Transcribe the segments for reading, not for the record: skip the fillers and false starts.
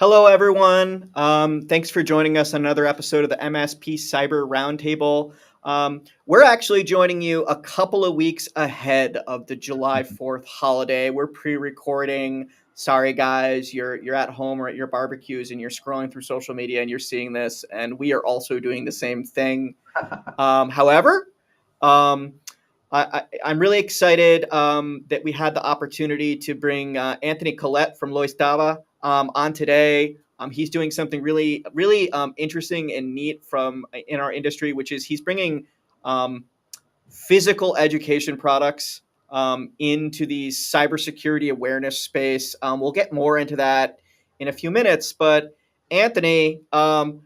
Hello, everyone. Thanks for joining us on another episode of the MSP Cyber Roundtable. We're actually joining you a couple of weeks ahead of the July 4th holiday. We're pre-recording. Sorry, guys, you're at home or at your barbecues and you're scrolling through social media and you're seeing this, and we are also doing the same thing. However, um, I'm really excited that we had the opportunity to bring Anthony Collette from Loistava on today. He's doing something really interesting and neat from in our industry, which is he's bringing um, physical education products into the cybersecurity awareness space. We'll get more into that in a few minutes, but Anthony, I'm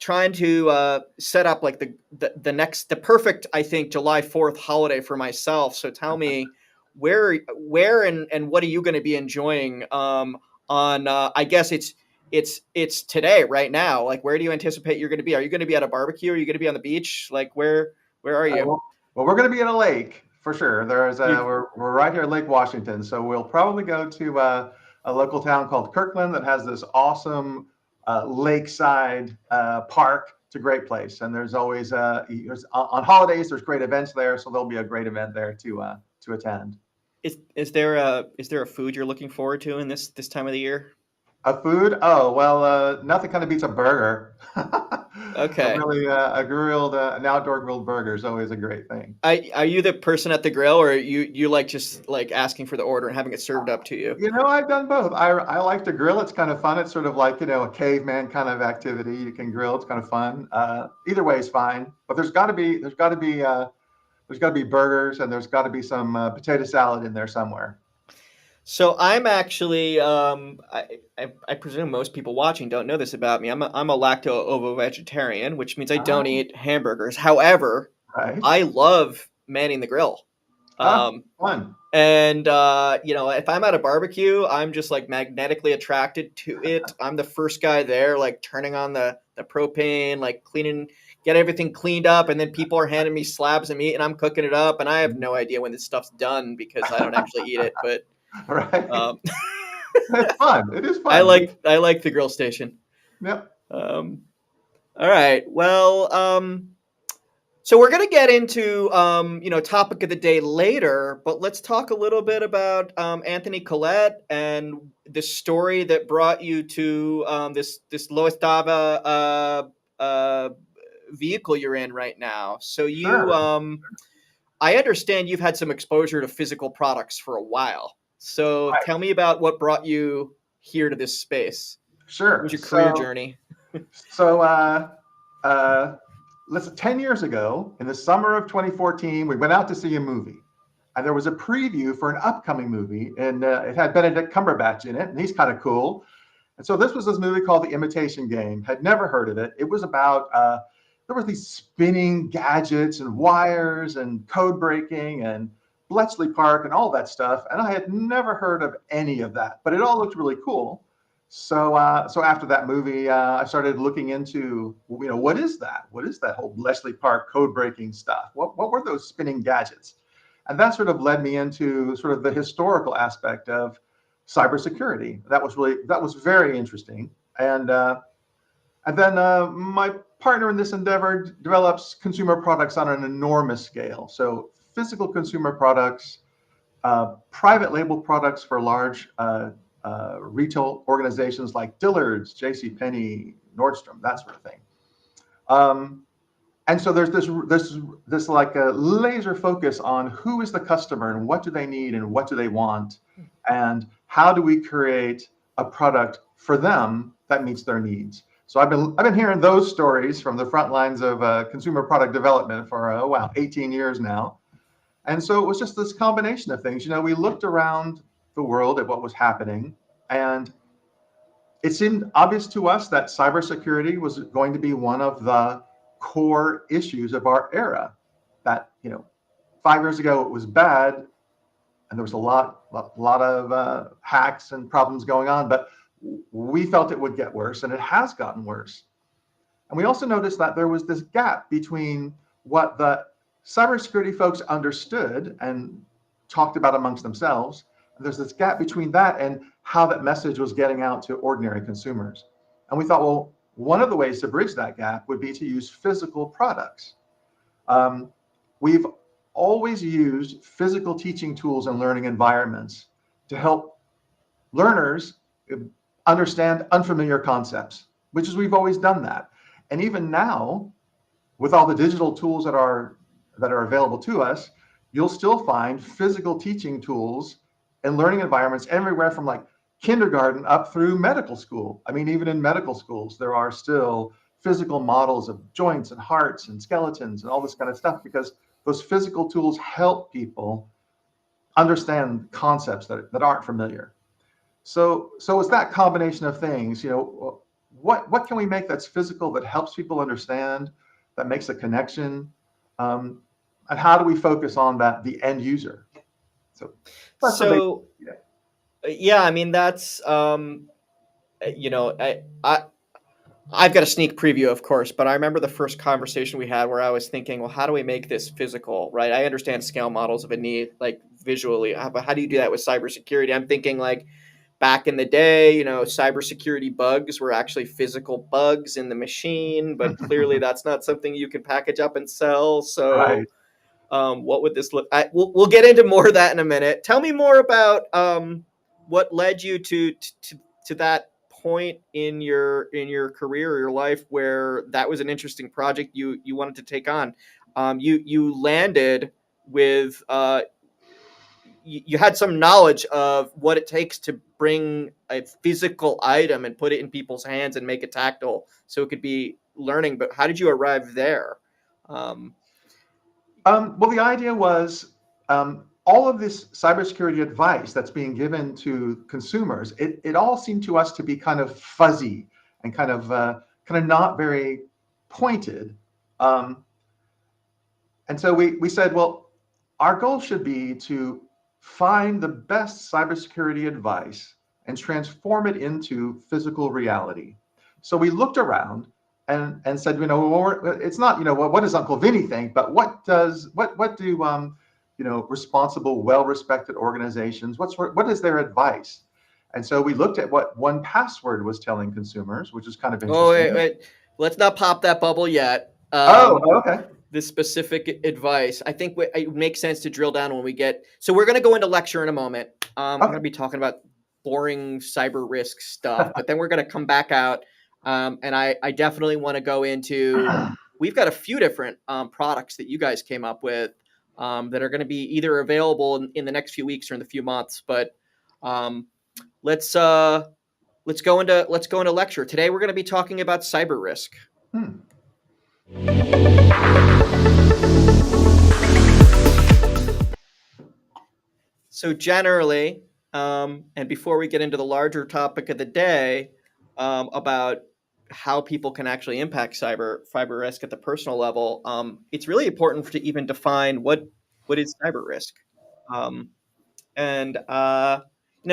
trying to set up like the perfect, I think, July 4th holiday for myself. So tell me where and what are you going to be enjoying on I guess it's today, right now. Like, where do you anticipate you're going to be? Are you going to be at a barbecue? Are you going to be on the beach? Like, where are you? Well, we're going to be in a lake for sure. You We're right here at Lake Washington, so we'll probably go to a local town called Kirkland that has this awesome lakeside park. It's a great place, and there's always on holidays there's great events there, so there'll be a great event there to attend. is there a food you're looking forward to in this time of the year? A food? Oh, well, nothing kind of beats a burger. Okay. An outdoor grilled burger is always a great thing. Are you the person at the grill, or you like just like asking for the order and having it served up to you? You know, I've done both. I like to grill. It's kind of fun. It's sort of like, a caveman kind of activity. You can grill. It's kind of fun. Either way is fine. But there's got to be burgers, and there's got to be some potato salad in there somewhere. So I'm actually, I presume most people watching don't know this about me. I'm a lacto-ovo vegetarian, which means I don't Oh, eat hamburgers. However, right. I love manning the grill. Ah, Um, fun. and if I'm at a barbecue, I'm just like magnetically attracted to it. I'm the first guy there, like turning on the propane, like get everything cleaned up, and then people are handing me slabs of meat, and I'm cooking it up, and I have no idea when this stuff's done because I don't actually eat it, but. Right. Um, It's fun. It is I fun. like I like the grill station. Yep. Um, all right. Well, so we're gonna get into topic of the day later, but let's talk a little bit about Anthony Collette and the story that brought you to this Loistava vehicle you're in right now. So Sure. I understand you've had some exposure to physical products for a while. So Right. tell me about what brought you here to this space. What Sure. was your career journey? So uh, 10 years ago, in the summer of 2014, we went out to see a movie. And there was a preview for an upcoming movie, and it had Benedict Cumberbatch in it, and he's kind of cool. And so this movie called The Imitation Game. Had never heard of it. It was about there were these spinning gadgets and wires and code breaking and Bletchley Park and all that stuff, and I had never heard of any of that. But it all looked really cool. So after that movie, I started looking into, what is that? What is that whole Bletchley Park code breaking stuff? What were those spinning gadgets? And that sort of led me into sort of the historical aspect of cybersecurity. That was very interesting. And then my partner in this endeavor develops consumer products on an enormous scale. So physical consumer products, private label products for large retail organizations like Dillard's, J.C. Penney, Nordstrom, that sort of thing. Um, and so there's this like a laser focus on who is the customer and what do they need and what do they want, and how do we create a product for them that meets their needs. So I've been hearing those stories from the front lines of consumer product development for 18 years now. And so it was just this combination of things. We looked around the world at what was happening, and it seemed obvious to us that cybersecurity was going to be one of the core issues of our era. That 5 years ago it was bad, and there was a lot of hacks and problems going on, but we felt it would get worse, and it has gotten worse. And we also noticed that there was this gap between what the cybersecurity folks understood and talked about amongst themselves There's this gap between that and how that message was getting out to ordinary consumers. And we thought, well, one of the ways to bridge that gap would be to use physical products. We've always used physical teaching tools and learning environments to help learners understand unfamiliar concepts, which is we've always done that. And even now, with all the digital tools that are available to us, you'll still find physical teaching tools and learning environments everywhere from like kindergarten up through medical school. I mean, even in medical schools, there are still physical models of joints and hearts and skeletons and all this kind of stuff, because those physical tools help people understand concepts that aren't familiar. So it's that combination of things, what can we make that's physical, that helps people understand, that makes a connection, and how do we focus on the end user? So that's So yeah. yeah, I mean that's I've got a sneak preview, of course, but I remember the first conversation we had where I was thinking, well, how do we make this physical, right? I understand scale models of a need, like visually, but how do you do that with cybersecurity? I'm thinking like back in the day, cybersecurity bugs were actually physical bugs in the machine, but clearly that's not something you can package up and sell. So, Right. what would this look? We'll get into more of that in a minute. Tell me more about what led you to that point in your career or your life where that was an interesting project you wanted to take on. You landed with you had some knowledge of what it takes to bring a physical item and put it in people's hands and make it tactile so it could be learning. But how did you arrive there? Um, Well, the idea was, all of this cybersecurity advice that's being given to consumers, it all seemed to us to be kind of fuzzy and kind of not very pointed. Um, and so we said, well, our goal should be to find the best cybersecurity advice and transform it into physical reality. So we looked around and said, it's not, what does Uncle Vinny think, but what do responsible, well-respected organizations, what is their advice? And so we looked at what 1Password was telling consumers, which is kind of oh, interesting. wait. Let's not pop that bubble yet. Oh, okay. The specific advice. I think it makes sense to drill down when we get. So we're going to go into lecture in a moment. I'm going to be talking about boring cyber risk stuff, but then we're going to come back out, and I definitely want to go into. We've got a few different products that you guys came up with that are going to be either available in the next few weeks or in the few months. But um, let's go into lecture today. We're going to be talking about cyber risk. Hmm. So generally, and before we get into the larger topic of the day about how people can actually impact cyber risk at the personal level, it's really important to even define what is cyber risk, um, and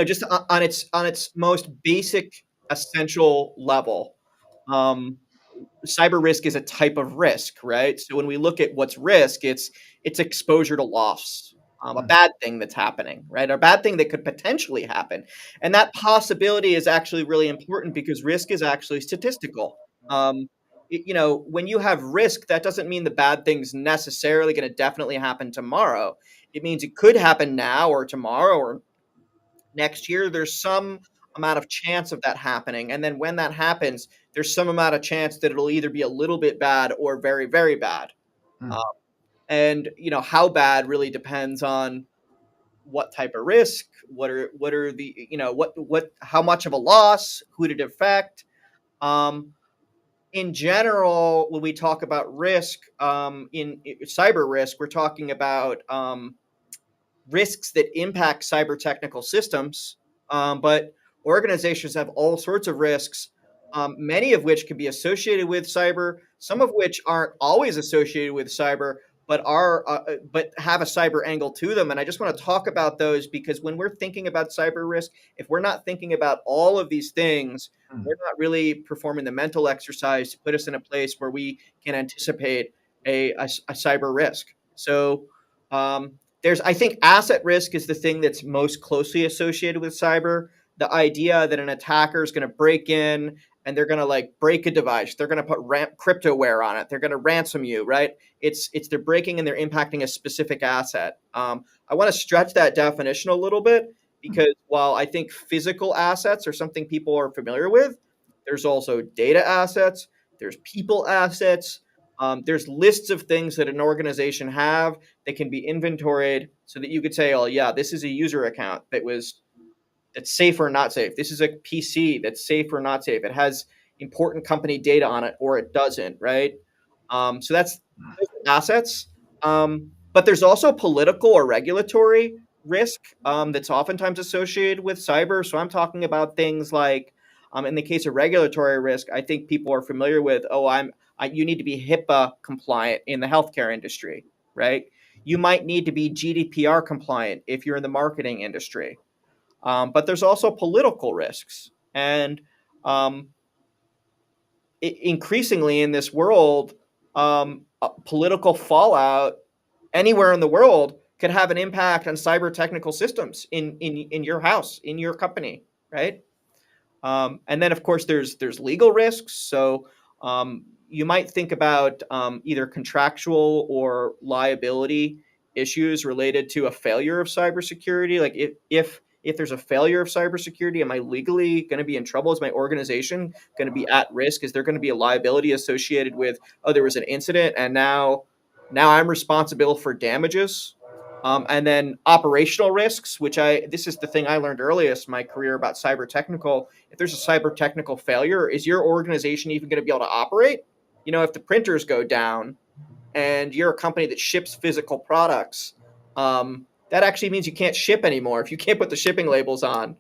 just on its most basic essential level. Um, Cyber risk is a type of risk, right? So when we look at what's risk, it's exposure to loss, a Hmm. bad thing that's happening, right? A bad thing that could potentially happen, and that possibility is actually really important because risk is actually statistical. When you have risk, that doesn't mean the bad thing's necessarily going to definitely happen tomorrow. It means it could happen now or tomorrow or next year. There's some amount of chance of that happening. And then when that happens, there's some amount of chance that it'll either be a little bit bad or very, very bad. Hmm. Uh, and how bad really depends on what type of risk, what are the what how much of a loss, who did it affect. Um, in general, when we talk about risk, in cyber risk, we're talking about risks that impact cyber technical systems, but organizations have all sorts of risks, many of which can be associated with cyber, some of which aren't always associated with cyber, but have a cyber angle to them. And I just want to talk about those because when we're thinking about cyber risk, if we're not thinking about all of these things, Hmm. we're not really performing the mental exercise to put us in a place where we can anticipate a cyber risk. So, um, I think asset risk is the thing that's most closely associated with cyber. The idea that an attacker is going to break in and they're going to like break a device, they're going to put cryptoware on it, they're going to ransom you, right? It's they're breaking and they're impacting a specific asset. I want to stretch that definition a little bit because while I think physical assets are something people are familiar with, there's also data assets, there's people assets, there's lists of things that an organization have that can be inventoried so that you could say, oh yeah, this is a user account that's safe or not safe. This is a PC that's safe or not safe. It has important company data on it or it doesn't, right? So that's assets. But there's also political or regulatory risk that's oftentimes associated with cyber. So I'm talking about things like, in the case of regulatory risk, I think people are familiar with, you need to be HIPAA compliant in the healthcare industry, right? You might need to be GDPR compliant if you're in the marketing industry. But there's also political risks. And um, increasingly in this world, political fallout anywhere in the world could have an impact on cyber technical systems in your house, in your company, right? And then, of course, there's legal risks. So you might think about either contractual or liability issues related to a failure of cybersecurity. Like if there's a failure of cybersecurity, am I legally going to be in trouble? Is my organization going to be at risk? Is there going to be a liability associated with, oh, there was an incident and now I'm responsible for damages? And then operational risks, this is the thing I learned earliest in my career about cyber technical. If there's a cyber technical failure, is your organization even going to be able to operate? If the printers go down and you're a company that ships physical products, that actually means you can't ship anymore. If you can't put the shipping labels on,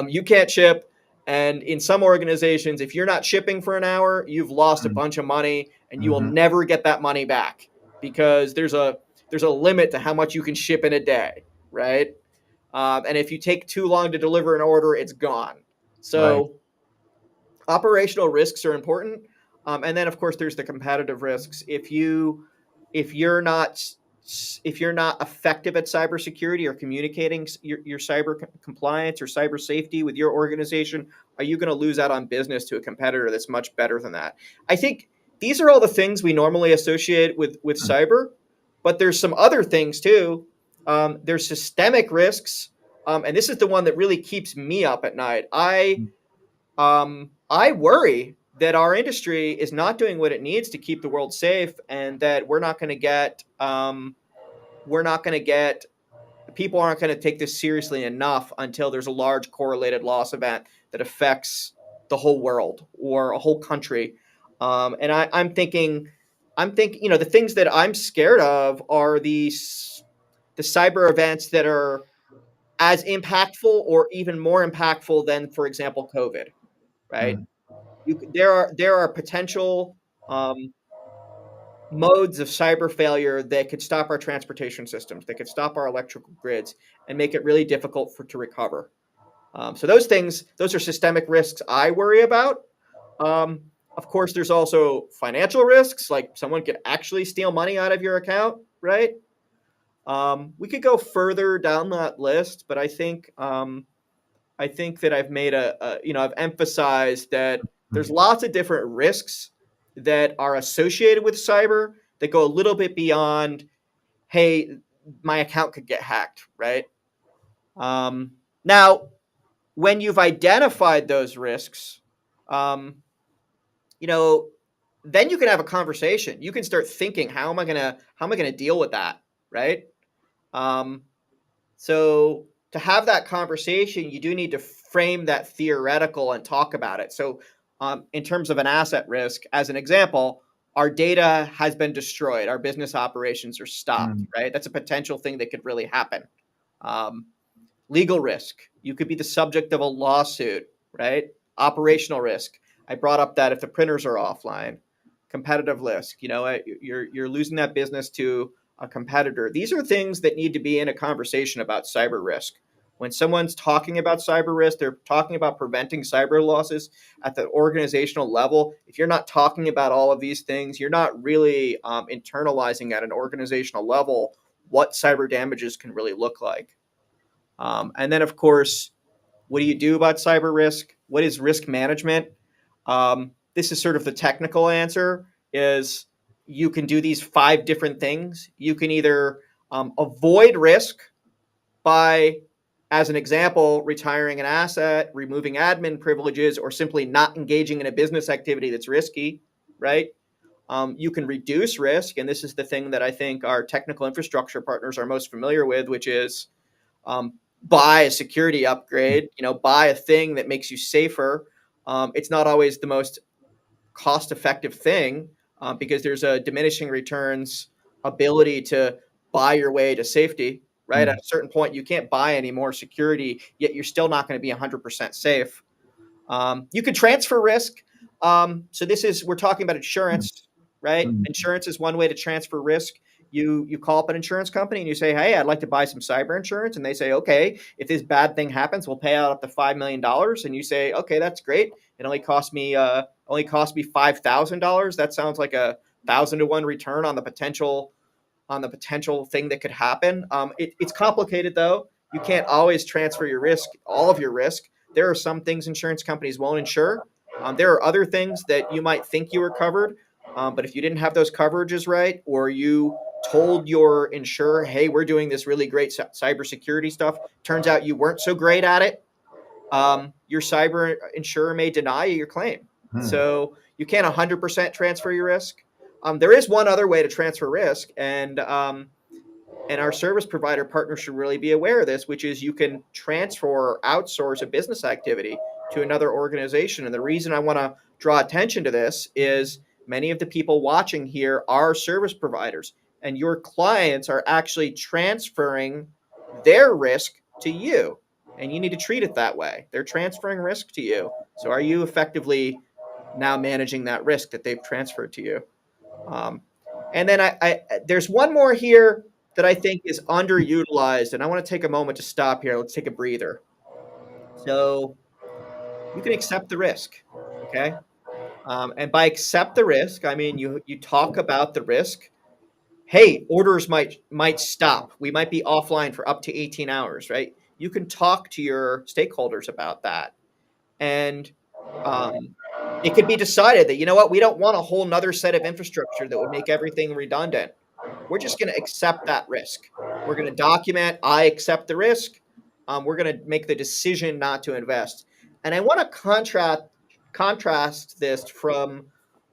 you can't ship. And in some organizations, if you're not shipping for an hour, you've lost a bunch of money and you will never get that money back because there's a limit to how much you can ship in a day, right? And if you take too long to deliver an order, it's gone. Right. So operational risks are important. And then, of course, there's the competitive risks. If you're not effective at cybersecurity or communicating your cyber compliance or cyber safety with your organization, are you going to lose out on business to a competitor that's much better than that? I think these are all the things we normally associate with cyber, but there's some other things too. There's systemic risks, and this is the one that really keeps me up at night. I worry that our industry is not doing what it needs to keep the world safe, and that people aren't going to take this seriously enough until there's a large correlated loss event that affects the whole world or a whole country. And I'm thinking, the things that I'm scared of are the cyber events that are as impactful or even more impactful than, for example, COVID. Right? There are potential modes of cyber failure that could stop our transportation systems, that could stop our electrical grids, and make it really difficult to recover. So those are systemic risks I worry about. Of course, there's also financial risks, like someone could actually steal money out of your account, right? We could go further down that list, but I think that I've emphasized that there's lots of different risks that are associated with cyber that go a little bit beyond, hey, my account could get hacked, right? Now, when you've identified those risks, um, you know, then you can have a conversation. You can start thinking, how am I gonna deal with that, right? Um, So to have that conversation, you do need to frame that theoretical and talk about it. So, in terms of an asset risk, as an example, our data has been destroyed, our business operations are stopped, right? That's a potential thing that could really happen. Um, Legal risk, you could be the subject of a lawsuit, right? Operational risk, I brought up that if the printers are offline. Competitive risk, you're losing that business to a competitor. These are things that need to be in a conversation about cyber risk. When someone's talking about cyber risk, they're talking about preventing cyber losses at the organizational level. If you're not talking about all of these things, you're not really internalizing at an organizational level what cyber damages can really look like. And then, of course, what do you do about cyber risk? What is risk management? This is sort of the technical answer is you can do these 5 different things. You can either avoid risk by, as an example, retiring an asset, removing admin privileges, or simply not engaging in a business activity that's risky, right? You can reduce risk, and this is the thing that I think our technical infrastructure partners are most familiar with, which is buy a security upgrade, buy a thing that makes you safer. It's not always the most cost-effective thing because there's a diminishing returns ability to buy your way to safety, right? At a certain point, you can't buy any more security, yet you're still not going to be 100% safe. You can transfer risk. So we're talking about insurance, right? Insurance is one way to transfer risk. You call up an insurance company and you say, hey, I'd like to buy some cyber insurance. And they say, okay, if this bad thing happens, we'll pay out up to $5 million. And you say, okay, that's great. It only cost me $5,000. That sounds like 1,000 to 1 return on the potential thing that could happen. It's complicated though. You can't always transfer all of your risk. There are some things insurance companies won't insure. There are other things that you might think you were covered, but if you didn't have those coverages right, or you told your insurer, hey, we're doing this really great cybersecurity stuff, turns out you weren't so great at it, your cyber insurer may deny you your claim. So you can't 100% transfer your risk. There is one other way to transfer risk, and our service provider partners should really be aware of this, which is you can transfer or outsource a business activity to another organization. And the reason I want to draw attention to this is many of the people watching here are service providers, and your clients are actually transferring their risk to you. And you need to treat it that way. They're transferring risk to you. So are you effectively now managing that risk that they've transferred to you? And then there's one more here that I think is underutilized, and I want to take a moment to stop here. Let's take a breather. So you can accept the risk, okay? And by accept the risk, I mean you talk about the risk. Hey, orders might stop. We might be offline for up to 18 hours, right? You can talk to your stakeholders about that. And it could be decided that, you know what, we don't want a whole nother set of infrastructure that would make everything redundant. We're just going to accept that risk. We're going to document, I accept the risk. We're going to make the decision not to invest. And I want to contrast this from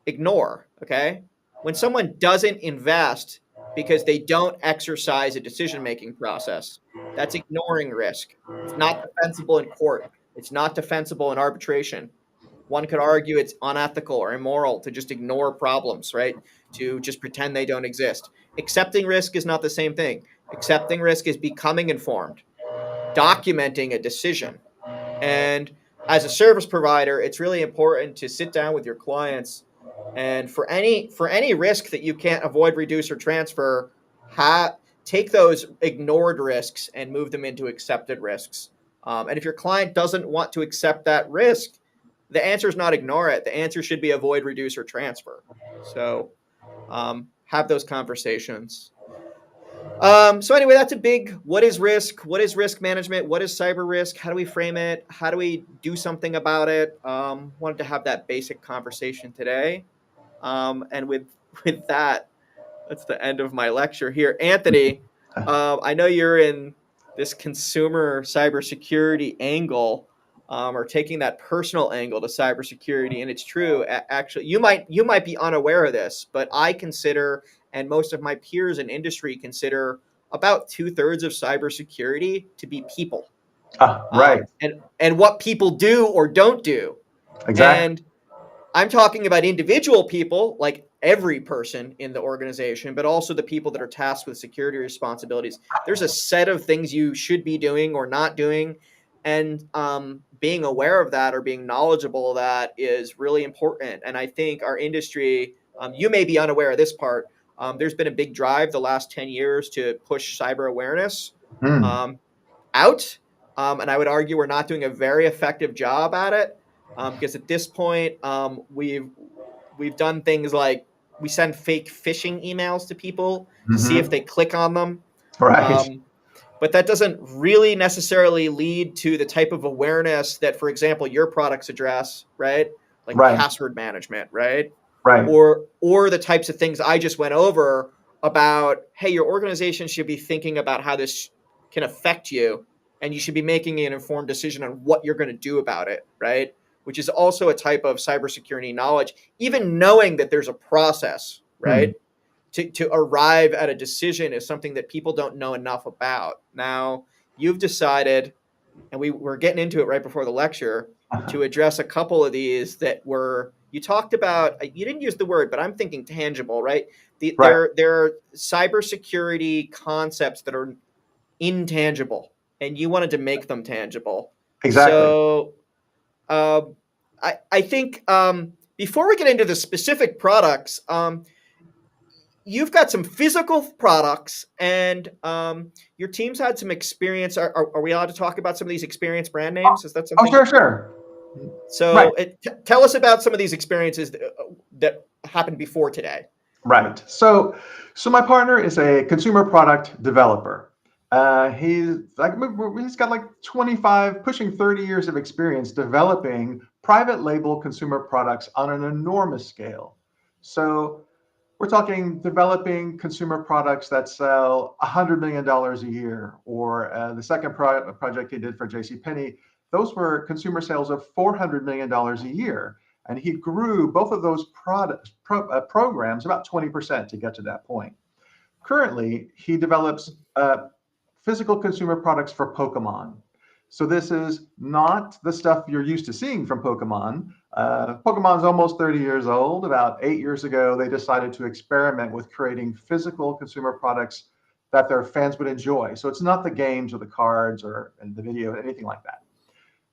ignore, okay? When someone doesn't invest because they don't exercise a decision-making process, that's ignoring risk. It's not defensible in court. It's not defensible in arbitration. One could argue it's unethical or immoral to just ignore problems, right? To just pretend they don't exist. Accepting risk is not the same thing. Accepting risk is becoming informed, documenting a decision. And as a service provider, it's really important to sit down with your clients, and for any risk that you can't avoid, reduce, or transfer, take those ignored risks and move them into accepted risks. And if your client doesn't want to accept that risk, the answer is not ignore it. The answer should be avoid, reduce, or transfer. So have those conversations. So anyway, that's a big, what is risk? What is risk management? What is cyber risk? How do we frame it? How do we do something about it? Wanted to have that basic conversation today. And with that, that's the end of my lecture here. Anthony, I know you're in this consumer cybersecurity angle, or taking that personal angle to cybersecurity, and it's true. Actually, you might be unaware of this, but I consider, and most of my peers in industry consider, about 2/3 of cybersecurity to be people. Right. And what people do or don't do. Exactly. And I'm talking about individual people, like every person in the organization, but also the people that are tasked with security responsibilities. There's a set of things you should be doing or not doing. And being aware of that or being knowledgeable of that is really important. And I think our industry, you may be unaware of this part, there's been a big drive the last 10 years to push cyber awareness out. And I would argue we're not doing a very effective job at it. Because at this point, we've done things like we send fake phishing emails to people to see if they click on them. Right. Um, but that doesn't really necessarily lead to the type of awareness that, for example, your products address, right? Like Right. password management, right? Right. Or the types of things I just went over about, hey, your organization should be thinking about how this can affect you, and you should be making an informed decision on what you're going to do about it, right? Which is also a type of cybersecurity knowledge, even knowing that there's a process, right? Hmm. To arrive at a decision is something that people don't know enough about. Now, you've decided, and were getting into it right before the lecture, to address a couple of these that were, you talked about, you didn't use the word, but I'm thinking tangible, right? Right. There are cybersecurity concepts that are intangible, and you wanted to make them tangible. Exactly. So I think before we get into the specific products, you've got some physical products, and your team's had some experience. Are we allowed to talk about some of these experience brand names? Is that Oh, something? sure, sure. Right. So tell us about some of these experiences that happened before today. Right. So my partner is a consumer product developer. He's got like 25, pushing 30 years of experience developing private label consumer products on an enormous scale. So we're talking developing consumer products that sell $100 million a year, or the second project he did for JCPenney, those were consumer sales of $400 million a year. And he grew both of those programs about 20% to get to that point. Currently, he develops physical consumer products for Pokemon. So this is not the stuff you're used to seeing from Pokemon. Pokemon's almost 30 years old. About 8 years ago, they decided to experiment with creating physical consumer products that their fans would enjoy. So it's not the games or the cards or the video, anything like that.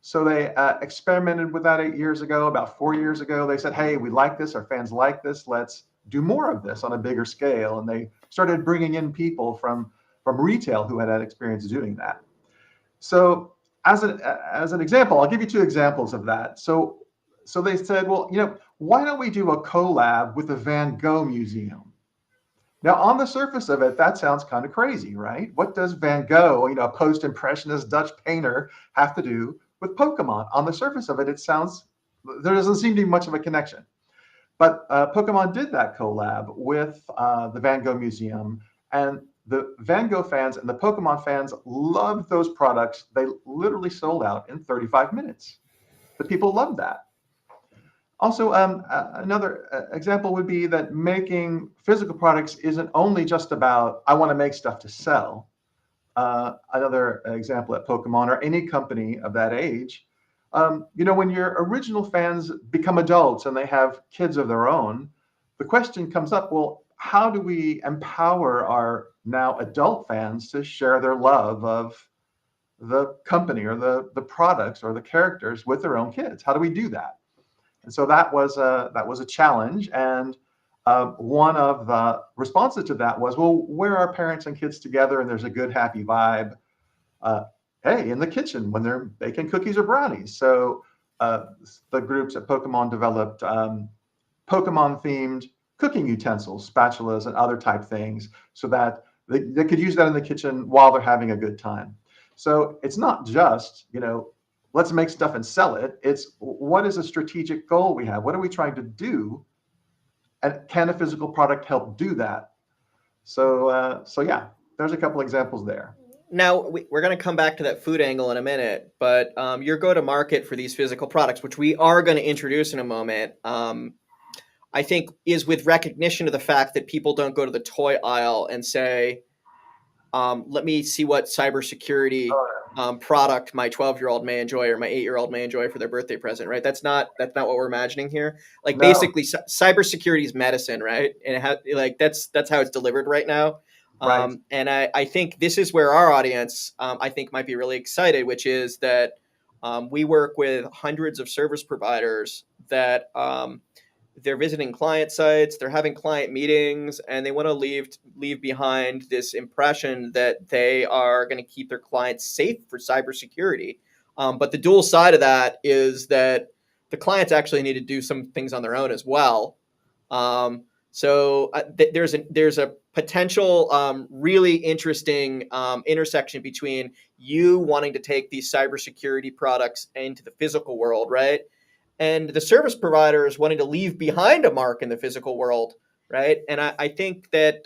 So they experimented with that 8 years ago. About 4 years ago, they said, hey, we like this. Our fans like this. Let's do more of this on a bigger scale. And they started bringing in people from retail who had experience doing that. So as an example, I'll give you two examples of that. So they said, well, why don't we do a collab with the Van Gogh Museum? Now, on the surface of it, that sounds kind of crazy, right? What does Van Gogh, a post-impressionist Dutch painter, have to do with Pokemon? On the surface of it, there doesn't seem to be much of a connection. But Pokemon did that collab with the Van Gogh Museum, and the Van Gogh fans and the Pokemon fans loved those products. They literally sold out in 35 minutes. The people loved that. Also, another example would be that making physical products isn't only just about, I want to make stuff to sell. Another example at Pokemon or any company of that age, when your original fans become adults and they have kids of their own, the question comes up, well, how do we empower our now adult fans to share their love of the company or the products or the characters with their own kids? How do we do that? And so that was a challenge. And one of the responses to that was, well, where are parents and kids together and there's a good, happy vibe? Hey, in the kitchen when they're baking cookies or brownies. So the groups at Pokemon developed Pokemon-themed cooking utensils, spatulas, and other type things, so that they could use that in the kitchen while they're having a good time. So it's not just, let's make stuff and sell it. It's what is a strategic goal we have? What are we trying to do? And can a physical product help do that? So yeah, there's a couple examples there. Now, we're going to come back to that food angle in a minute, but your go-to-market for these physical products, which we are going to introduce in a moment, I think is with recognition of the fact that people don't go to the toy aisle and say, let me see what cybersecurity product my 12-year-old may enjoy or my 8-year-old may enjoy for their birthday present, right? That's not what we're imagining here. Like No, basically, cybersecurity is medicine, right? And that's how it's delivered right now. right. And I think this is where our audience, I think, might be really excited, which is that we work with hundreds of service providers that they're visiting client sites, they're having client meetings, and they want to leave behind this impression that they are going to keep their clients safe for cybersecurity. But the dual side of that is that the clients actually need to do some things on their own as well. So there's a potential really interesting intersection between you wanting to take these cybersecurity products into the physical world, right? And the service providers wanting to leave behind a mark in the physical world, right? And I think that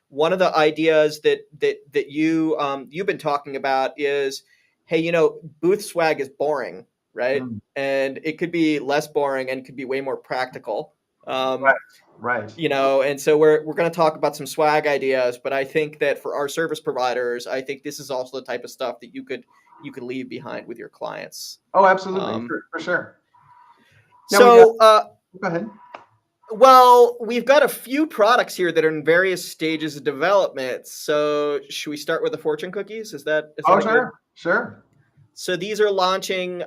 one of the ideas that you've been talking about is, hey, booth swag is boring, right? Mm, And it could be less boring and could be way more practical. right, Um, right. and so we're going to talk about some swag ideas, but I think that for our service providers, I think this is also the type of stuff that you could leave behind with your clients. Oh, absolutely, Um, for sure. Now we got. so, Go ahead. well, we've got a few products here that are in various stages of development. So, should we start with the fortune cookies? Is that Oh, a good? sure, sure. So these are launching.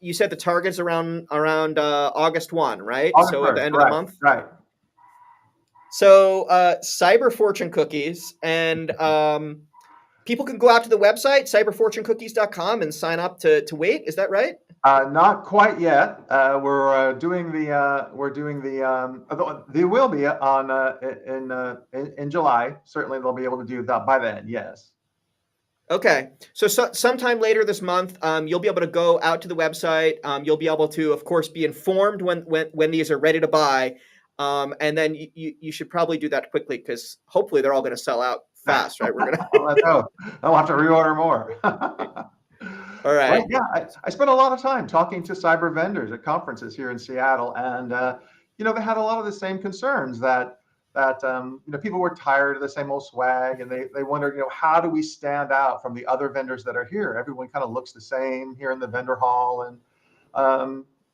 You said the target's around August 1, right? August So at the 1st, end of the right, month. right. So cyber fortune cookies, and people can go out to the website cyberfortunecookies.com and sign up to wait. Is that right? Not quite yet. They will be on in July. Certainly, they'll be able to do that by then. Yes. Okay. So sometime later this month, you'll be able to go out to the website. You'll be able to, of course, be informed when these are ready to buy. And then you should probably do that quickly because hopefully they're all going to sell out fast, right? We're going to. Let's hope. I'll have to reorder more. All Right. right. Yeah. I spent a lot of time talking to cyber vendors at conferences here in Seattle, and they had a lot of the same concerns that people were tired of the same old swag, and they wondered, how do we stand out from the other vendors that are here? Everyone kind of looks the same here in the vendor hall, and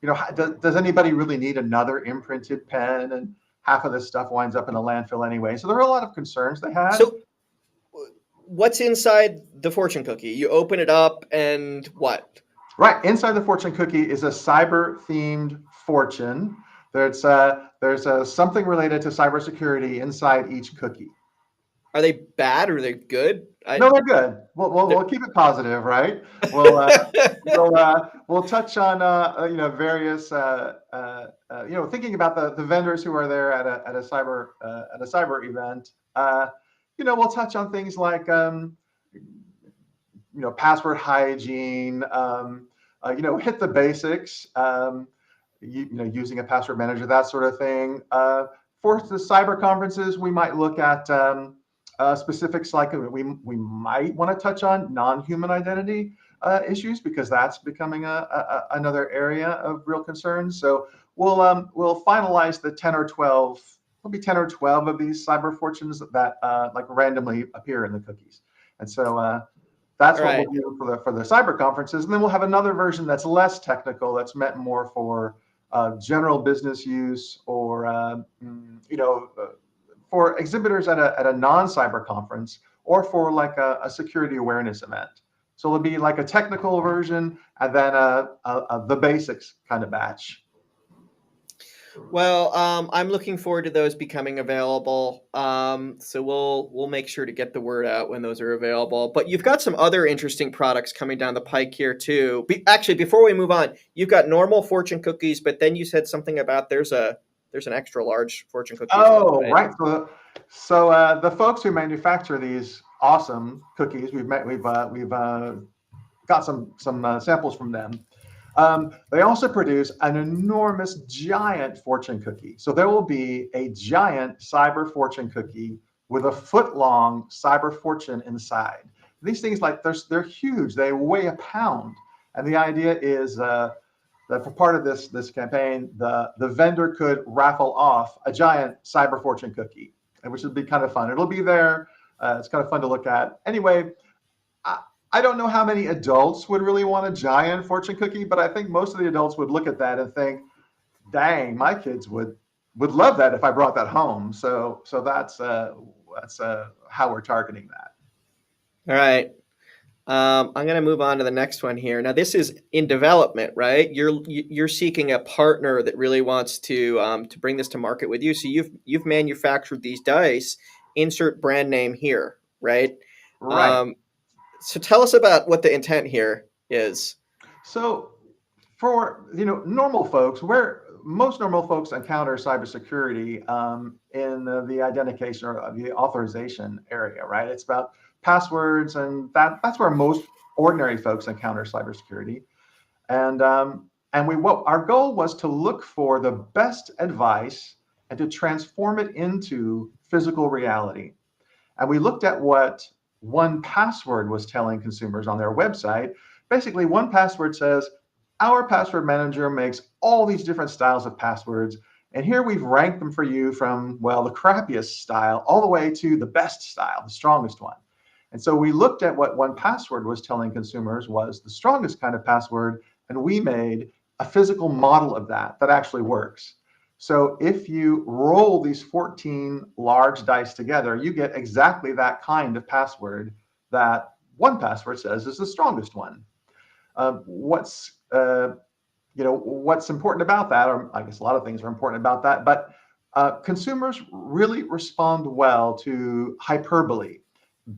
does anybody really need another imprinted pen? And half of this stuff winds up in a landfill anyway. So there were a lot of concerns they had. So what's inside the fortune cookie? You open it up and what? Right. Inside the fortune cookie is a cyber themed fortune. There's something related to cybersecurity inside each cookie. Are they bad or are they good? No, they're good. We'll keep it positive, right? We'll we'll touch on various thinking about the vendors who are there at a cyber event. We'll touch on things like password hygiene. Hit the basics. Using a password manager, that sort of thing. For the cyber conferences, we might look at specifics like we might want to touch on non-human identity issues because that's becoming another area of real concern. So we'll finalize the 10 or 12. There'll be 10 or 12 of these cyber fortunes that like randomly appear in the cookies, and so that's what we'll do for the cyber conferences. And then we'll have another version that's less technical, that's meant more for general business use, or for exhibitors at a non-cyber conference, or for like a security awareness event. So it'll be like a technical version and then the basics kind of batch. Well, I'm looking forward to those becoming available. So we'll make sure to get the word out when those are available. But you've got some other interesting products coming down the pike here too. Actually, before we move on, you've got normal fortune cookies, but then you said something about there's an extra large fortune cookie. Oh, right. So the folks who manufacture these awesome cookies, we've got some samples from them. They also produce an enormous giant fortune cookie. So there will be a giant cyber fortune cookie with a foot-long cyber fortune inside. These things, they're huge. They weigh a pound. And the idea is that for part of this campaign, the vendor could raffle off a giant cyber fortune cookie, which would be kind of fun. It'll be there. It's kind of fun to look at. Anyway, I don't know how many adults would really want a giant fortune cookie, but I think most of the adults would look at that and think, dang, my kids would love that if I brought that home. So that's how we're targeting that. All right. I'm going to move on to the next one here. Now, this is in development, right? You're seeking a partner that really wants to bring this to market with you. So you've manufactured these dice. Insert brand name here, right? Right. So tell us about what the intent here is. So for normal folks, where most normal folks encounter cybersecurity in the identification or the authorization area, right? It's about passwords, and that's where most ordinary folks encounter cybersecurity. And what our goal was to look for the best advice and to transform it into physical reality. And we looked at what 1Password was telling consumers on their website. Basically, 1Password says, our password manager makes all these different styles of passwords. And here we've ranked them for you from, well, the crappiest style all the way to the best style, the strongest one. And so we looked at what 1Password was telling consumers was the strongest kind of password, and we made a physical model of that actually works. So if you roll these 14 large dice together, you get exactly that kind of password that 1Password says is the strongest one. What's important about that, or I guess a lot of things are important about that, but consumers really respond well to hyperbole,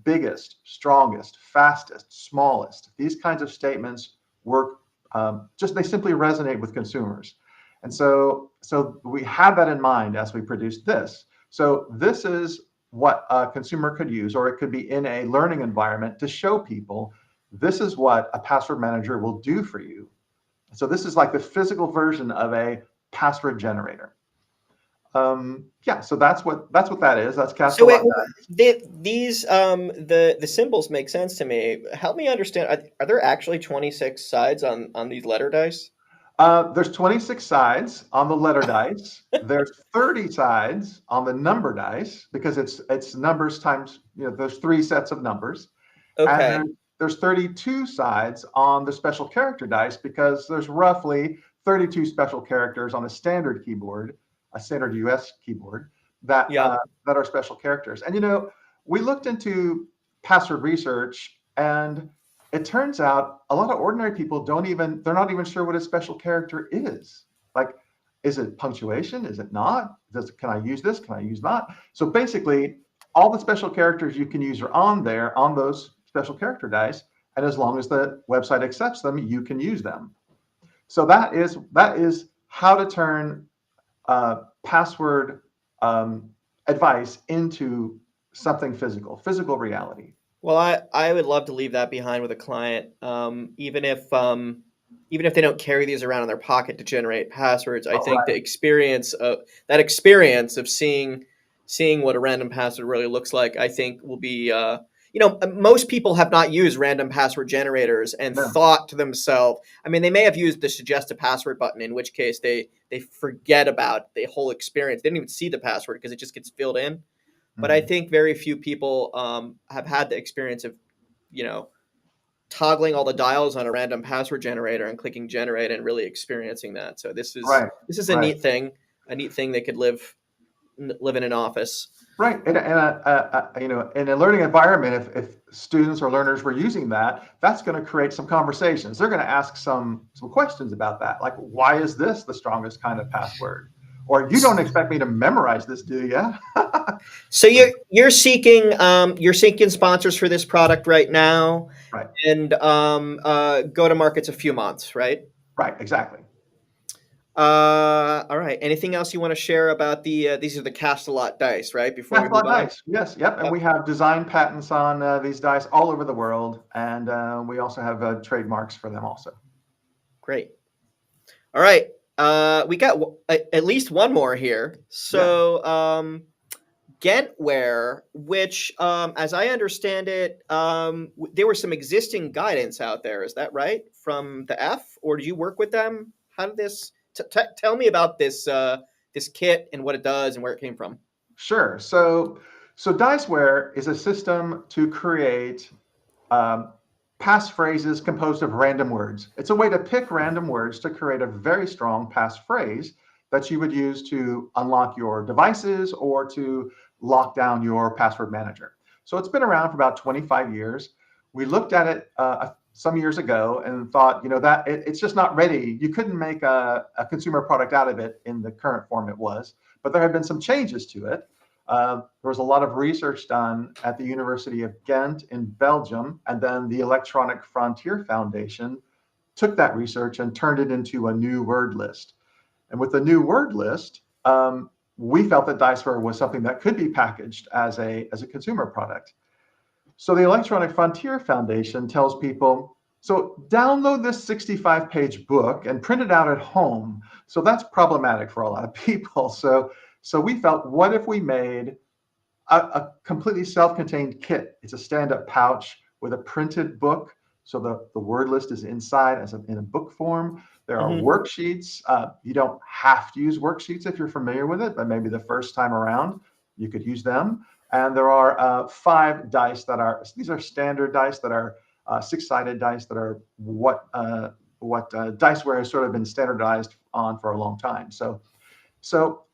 biggest, strongest, fastest, smallest. These kinds of statements work. They simply resonate with consumers. And so we had that in mind as we produced this. So this is what a consumer could use, or it could be in a learning environment to show people this is what a password manager will do for you. So this is like the physical version of a password generator. So that's what that is. That's So wait, Cast-A-Lot. these the symbols make sense to me. Help me understand. Are there actually 26 sides on these letter dice? There's 26 sides on the letter dice. There's 30 sides on the number dice because it's numbers times, there's 3 sets of numbers. And Okay. then there's 32 sides on the special character dice because there's roughly 32 special characters on a standard keyboard, a standard US keyboard that Yeah. that are special characters. And we looked into password research, and it turns out a lot of ordinary people they're not even sure what a special character is. Like, is it punctuation? Is it not? Can I use this? Can I use that? So basically, all the special characters you can use are on there on those special character dice. And as long as the website accepts them, you can use them. So that is how to turn password advice into something physical reality. Well, I would love to leave that behind with a client, even if they don't carry these around in their pocket to generate passwords. I think the experience of seeing what a random password really looks like, I think will be. Most people have not used random password generators and thought to themselves. I mean, they may have used the suggest a password button, in which case they forget about the whole experience. They didn't even see the password because it just gets filled in. But I think very few people have had the experience of, toggling all the dials on a random password generator and clicking generate and really experiencing that. So this is a neat thing they could live in an office. Right, and in a learning environment, if students or learners were using that, that's going to create some conversations. They're going to ask some questions about that, like, why is this the strongest kind of password? Or you don't expect me to memorize this, do you? So you're seeking sponsors for this product right now, right? And go to market's a few months, right? Right, exactly. All right. Anything else you want to share about these are the Cast-A-Lot dice, right? Before we move on. Dice. Yes, yep. And we have design patents on these dice all over the world, and we also have trademarks for them also. Great. All right. We got at least one more here. So, Gentware, which, as I understand it, there was some existing guidance out there. Is that right? From the F, or did you work with them? How did this? Tell me about this kit and what it does and where it came from. Sure. So Diceware is a system to create passphrases composed of random words. It's a way to pick random words to create a very strong passphrase that you would use to unlock your devices or to lock down your password manager. So it's been around for about 25 years. We looked at it some years ago and thought, that it's just not ready. You couldn't make a consumer product out of it in the current form it was, but there have been some changes to it. There was a lot of research done at the University of Ghent in Belgium, and then the Electronic Frontier Foundation took that research and turned it into a new word list. And with the new word list, we felt that diceware was something that could be packaged as a consumer product. So the Electronic Frontier Foundation tells people, so download this 65-page book and print it out at home. So that's problematic for a lot of people. So we felt, what if we made a completely self-contained kit? It's a stand-up pouch with a printed book. So the word list is inside in a book form. There are Mhm. worksheets. You don't have to use worksheets if you're familiar with it, but maybe the first time around, you could use them. And there are 5 dice these are standard dice that are 6-sided dice that are what diceware has sort of been standardized on for a long time. So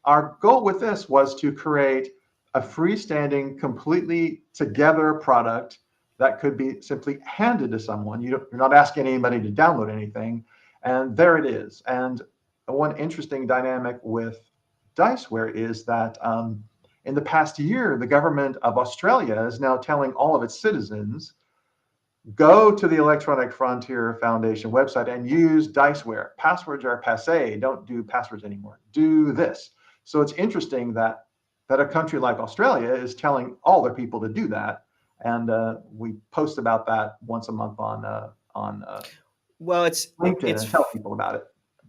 our goal with this was to create a freestanding, completely together product that could be simply handed to someone. You're not asking anybody to download anything, and there it is. And one interesting dynamic with Diceware is that in the past year, the government of Australia is now telling all of its citizens, go to the Electronic Frontier Foundation website and use Diceware. Passwords are passe. Don't do passwords anymore. Do this. So it's interesting that a country like Australia is telling all their people to do that, and we post about that once a month on Well, it's LinkedIn it's and tell people about it.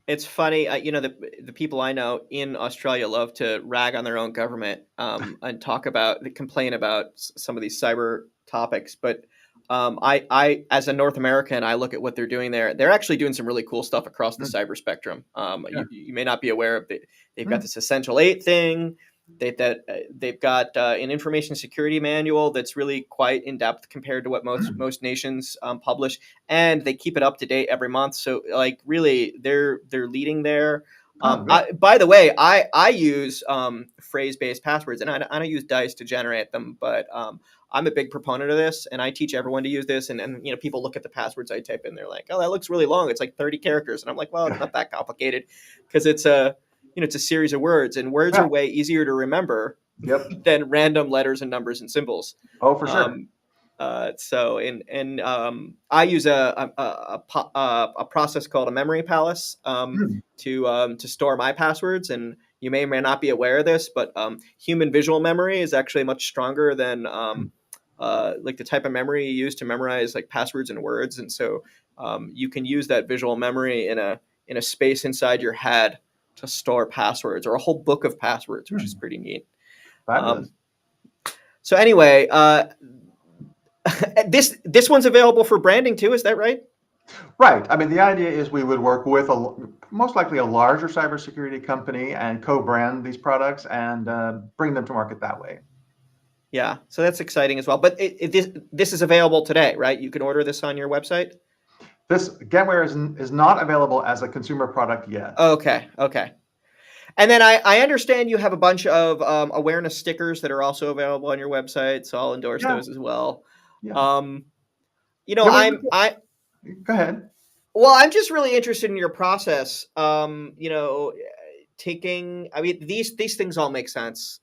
it's funny. The people I know in Australia love to rag on their own government, and complain about some of these cyber topics. But I, as a North American, I look at what they're doing there. They're actually doing some really cool stuff across the Mm, cyber spectrum. yeah. You may not be aware of it. They've got Mm, this Essential 8 thing. They've got an information security manual that's really quite in depth compared to what mm. most nations publish, and they keep it up to date every month. So like really, they're leading there. Oh, good. By the way, I use phrase based passwords, and I don't use dice to generate them, but I'm a big proponent of this, and I teach everyone to use this. And people look at the passwords I type in, they're like, "Oh, that looks really long. It's like 30 characters," and I'm like, "Well, it's not that complicated, because it's a series of words, and words Yeah. are way easier to remember Yep. than random letters and numbers and symbols." Oh, for sure. Um, so and I use a process called a memory palace, Mm, to store my passwords. And you may or may not be aware of this, but human visual memory is actually much stronger than mm, like the type of memory you use to memorize like passwords and words. And so you can use that visual memory in a space inside your head to store passwords, or a whole book of passwords, which is mm. pretty neat. Fabulous. Um, so anyway, this one's available for branding too. Is that right? Right. I mean, the idea is we would work with most likely a larger cybersecurity company and co-brand these products and bring them to market that way. Yeah. So that's exciting as well. But this is available today, right? You can order this on your website. This Getware is not available as a consumer product yet. Okay. Okay. And then I understand you have a bunch of awareness stickers that are also available on your website, so I'll endorse Yeah, those as well. yeah, Um, yeah. Go ahead. I'm just really interested in your process. Taking, I mean, these things all make sense.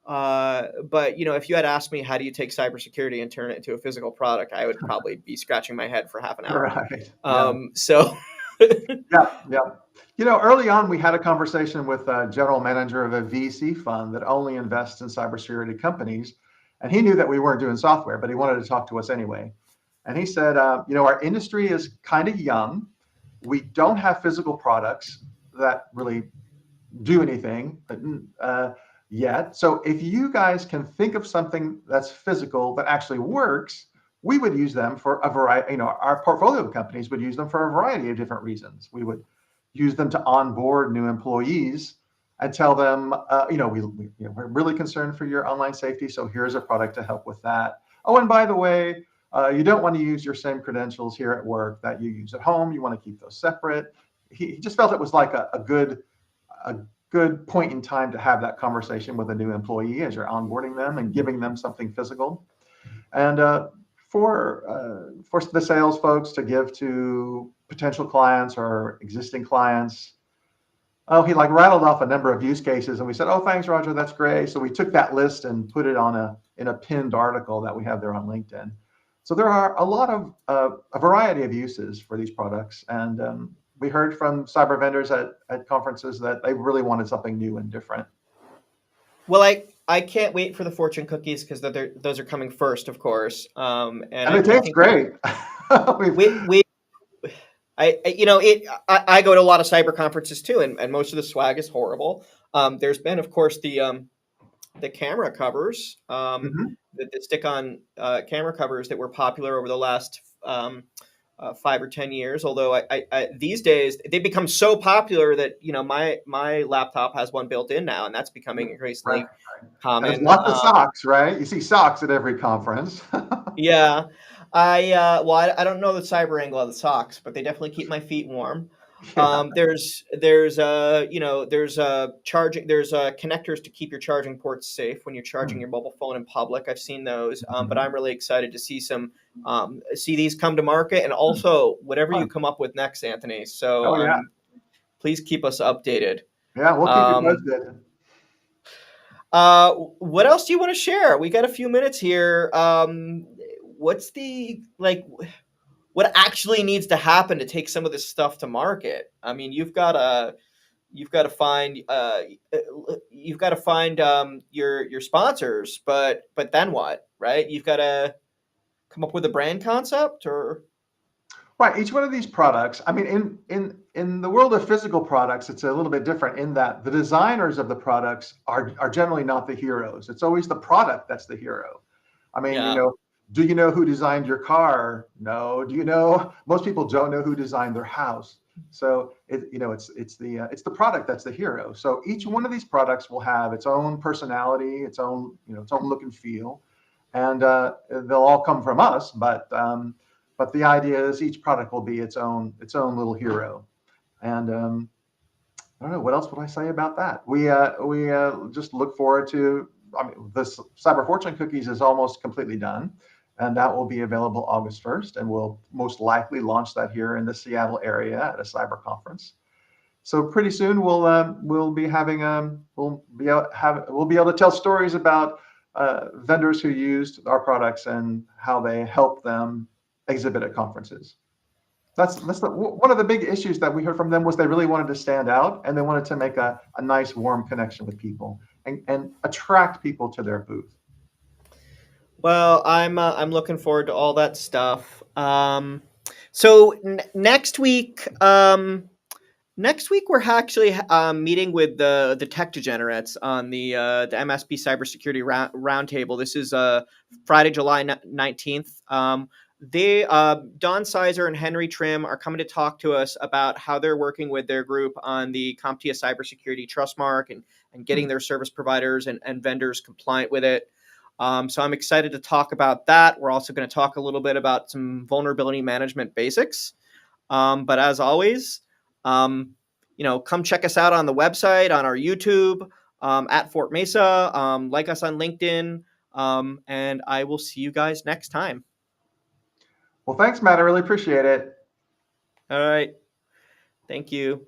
But if you had asked me how do you take cybersecurity and turn it into a physical product, I would probably be scratching my head for half an hour. Right. Yeah. So Yeah. Yeah. Early on, we had a conversation with a general manager of a VC fund that only invests in cybersecurity companies, and he knew that we weren't doing software, but he wanted to talk to us anyway. And he said, our industry is kind of young. We don't have physical products that really do anything yet. So if you guys can think of something that's physical that actually works, we would use them for a variety. Our portfolio of companies would use them for a variety of different reasons. We would use them to onboard new employees and tell them, we're really concerned for your online safety, so here's a product to help with that. Oh, and by the way, you don't want to use your same credentials here at work that you use at home. You want to keep those separate. He just felt it was like a good point in time to have that conversation with a new employee as you're onboarding them and giving them something physical. And for the sales folks to give to potential clients or existing clients, he rattled off a number of use cases, and we said, "Oh, thanks, Roger, that's great." So we took that list and put it in a pinned article that we have there on LinkedIn. So there are a variety of uses for these products, and we heard from cyber vendors at conferences that they really wanted something new and different. Well, I can't wait for the fortune cookies because those are coming first, of course. And it tastes think great. we I go to a lot of cyber conferences too, and most of the swag is horrible. There's been, of course, the camera covers, Mhm. the stick-on camera covers that were popular over the last 5 or 10 years. Although I these days they become so popular that my laptop has one built in now, and that's becoming Right. increasingly And there's common. lots of socks, right? You see socks at every conference. Yeah, I don't know the cyber angle of the socks, but they definitely keep my feet warm. Yeah. There's charging, there's connectors to keep your charging ports safe when you're charging Hmm. your mobile phone in public. I've seen those, but Mhm. I'm really excited to see these come to market, and also whatever you Fun. come up with next, Anthony. So Oh yeah. please keep us updated. Yeah, we'll keep you Um, posted. what else do you want to share? We got a few minutes here. What's the like? What actually needs to happen to take some of this stuff to market? I mean, you've got to find your sponsors, but then what, right? You've got to come up with a brand concept, or Right. Each one of these products, I mean, in the world of physical products, it's a little bit different in that the designers of the products are generally not the heroes. It's always the product that's the hero. I mean, yeah, do you know who designed your car? No. Do you know? Most people don't know who designed their house. So it's the product that's the hero. So each one of these products will have its own personality, its own look and feel, and they'll all come from us. But the idea is each product will be its own little hero. And I don't know what else would I say about that. We just look forward to. I mean, this Cyber Fortune Cookies is almost completely done, and that will be available August 1st, and we'll most likely launch that here in the Seattle area at a cyber conference. So pretty soon we'll be having we'll be able to tell stories about vendors who used our products and how they helped them exhibit at conferences. One of the big issues that we heard from them was they really wanted to stand out and they wanted to make a nice warm connection with people and attract people to their booth. well, I'm looking forward to all that stuff. So next week, we're actually meeting with the tech degenerates on the MSP Cybersecurity Roundtable. This is Friday, July 19th. They Don Sizer and Henry Trim are coming to talk to us about how they're working with their group on the CompTIA Cybersecurity Trustmark and getting their service providers and vendors compliant with it. So I'm excited to talk about that. We're also going to talk a little bit about some vulnerability management basics. But as always, come check us out on the website, on our YouTube, at Fort Mesa. Like us on LinkedIn, and I will see you guys next time. Well, thanks, Matt. I really appreciate it. All right. Thank you.